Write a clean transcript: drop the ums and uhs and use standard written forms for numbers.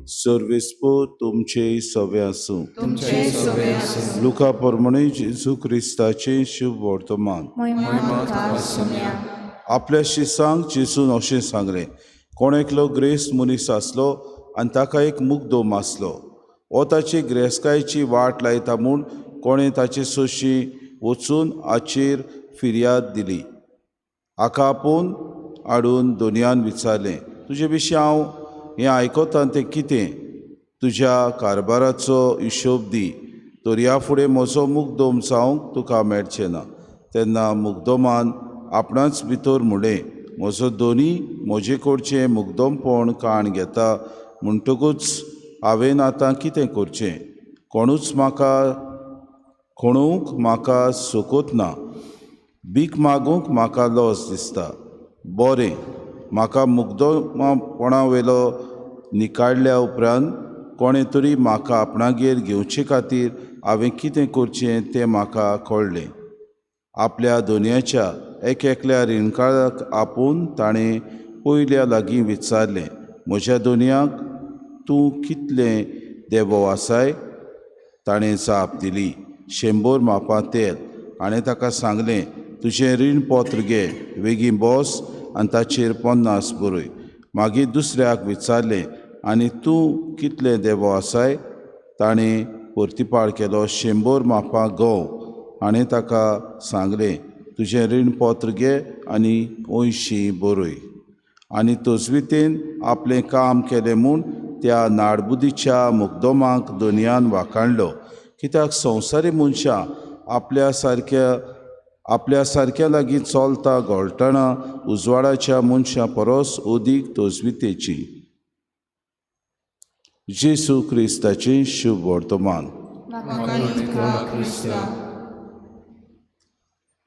सर्वेस्पो तुमचे सवे आसूं. लुका प्रमाणे जेजू क्रिस्ताचे शुभ वर्तमान. आपल्या शिसांक जेजून अशें सांगलें, कोण एकलो ग्रेस्त मनीस आसलो आनी ताका एक मुगदोम आसलो. हो ताची गिरेस्तकायेची वाट लायता म्हूण कोणें ताचे सोशी वचून हाचेर फिर्याद दिली. हाका आपूण हाडून दोनयान विचारलें, तुजे विशीं हांव हें आयकतां तें कितें? तुज्या कारबाराचो हिशोब दी, दर्या फुडें म्हजो मुगदोम जावंक तुका मेळचें ना. तेन्ना मुगदोमान आपणाच भितर म्हणलें, म्हजो दोनी म्हजे कडचें मुगदोमपण काण घेता म्हणटकूच हांवें आतां कितें करचें? कोणूच म्हाका सोकोत ना. भीक मागूंक म्हाका लज दिसता. बरें, म्हाका मुगदोमपणावेलो निकाळल्या उपरांत कोणें तरी म्हाका आपणागेर घेवचे खातीर हांवें कितें करचें तें म्हाका कळ्ळें. आपल्या दोनयाच्या एकल्या रिणकाराक आपूण ताणें पयल्या लागीं विचारलें, म्हज्या दोनयाक तूं कितलें देबो आसाय? ताणें जाप दिली, 100 मापां तेल. हाणें ताका सांगलें, तुजें रीणपत्र घे, बेगीन बस आनी ताचेर 50 बरय. मागीर दुसऱ्याक विचारलें, आनी तूं कितलें देबो आसाय? ताणें परतीपाळ केलो, 100 मापां गंव. हाणें ताका सांगलें, तुजें रीणपत्र घे आनी 80 बरय. आनी तोजवितेन आपलें काम केलें म्हूण त्या नाडबुदीच्या मुगदोमाक दोनयान वाखाणलो. कित्याक संवसारी मनशां आपल्या सारक्या लागीं चलता घोळटना उजवाडाच्या मनशां परस अदीक तोजवितेची. जेजू क्रिस्ताचें शुभ वर्तमान.